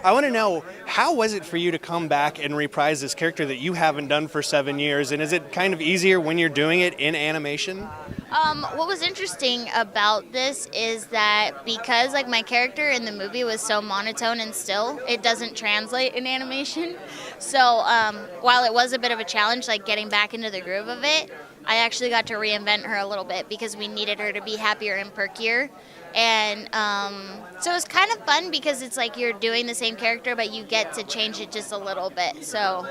I want to know, how was it for you to come back and reprise this character that you haven't done for 7 years? And is it kind of easier when you're doing it in animation? What was interesting about this is that because like my character in the movie was so monotone and still, it doesn't translate in animation. So while it was a bit of a challenge, like getting back into the groove of it, I actually got to reinvent her a little bit because we needed her to be happier and perkier. And so it's kind of fun because it's like you're doing the same character, but you get to change it just a little bit. So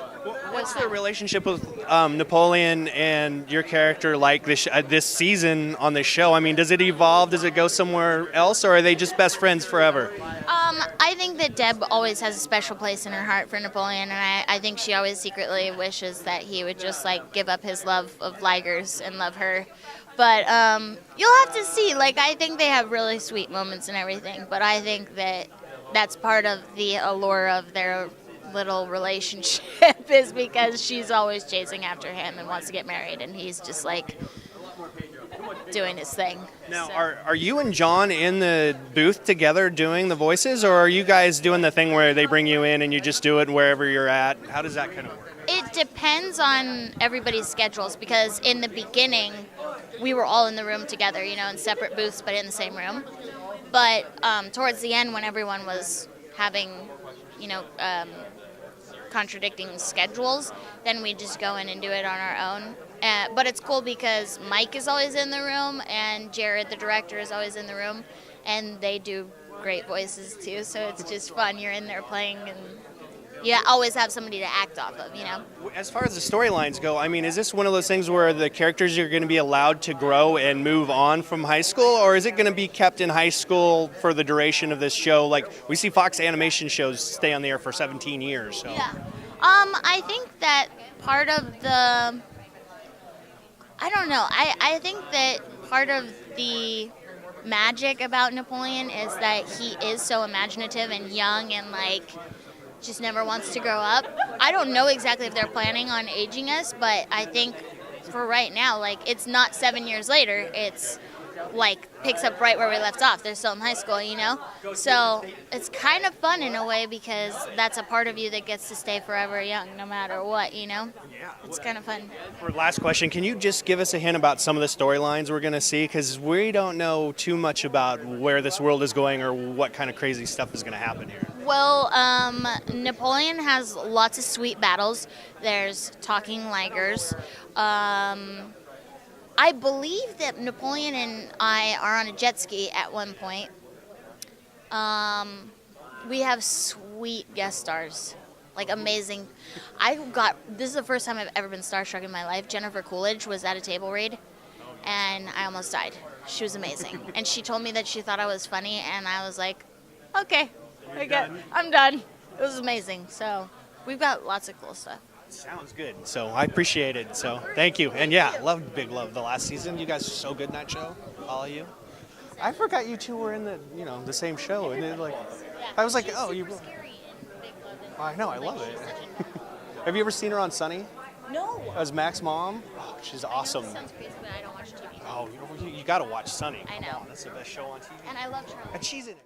What's the relationship with Napoleon and your character like this season on the show? I mean, does it evolve? Does it go somewhere else? Or are they just best friends forever? I think that Deb always has a special place in her heart for Napoleon, and I think she always secretly wishes that he would just like give up his love of Ligers and love her. But you'll have to see. Like, I think they have really sweet moments and everything, but I think that that's part of the allure of their little relationship is because she's always chasing after him and wants to get married, and he's just like doing his thing. Now, So- are you and John in the booth together doing the voices, or are you guys doing the thing where they bring you in and you just do it wherever you're at? How does that kind of work? It depends on everybody's schedules because in the beginning, we were all in the room together, in separate booths but in the same room. But towards the end, when everyone was having, contradicting schedules, then we just go in and do it on our own. But it's cool because Mike is always in the room and Jared, the director, is always in the room, and they do great voices too. So it's just fun. You're in there playing, and you always have somebody to act off of. As far as the storylines go, I mean, is this one of those things where the characters are going to be allowed to grow and move on from high school, or is it going to be kept in high school for the duration of this show? Like, we see Fox animation shows stay on the air for 17 years. So. Yeah. I think that part of the... I don't know. I think that part of the magic about Napoleon is that he is so imaginative and young and, like, just never wants to grow up. I don't know exactly if they're planning on aging us, but I think for right now, like, it's not 7 years later. It's like picks up right where we left off. They're still in high school, So it's kind of fun in a way because that's a part of you that gets to stay forever young no matter what, Yeah. It's kind of fun. For last question, can you just give us a hint about some of the storylines we're going to see? Because we don't know too much about where this world is going or what kind of crazy stuff is going to happen here. Well, Napoleon has lots of sweet battles. There's talking ligers. I believe that Napoleon and I are on a jet ski at one point. We have sweet guest stars, like amazing. This is the first time I've ever been starstruck in my life. Jennifer Coolidge was at a table read, and I almost died. She was amazing. And she told me that she thought I was funny, and I was like, okay, I'm done. It was amazing. So we've got lots of cool stuff. Sounds good. So I appreciate it. So thank you. And yeah, big love the last season. You guys are so good in that show. All of you. I forgot you two were in the same show. And then, like, I was like, oh, you. I know. I love it. Have you ever seen her on Sunny? No. As Mac's mom? Oh, she's awesome. I know it sounds crazy, but I don't watch TV. Oh, you got to watch Sunny. I know. Come on, that's the best show on TV. And I love Charlie. And she's in it.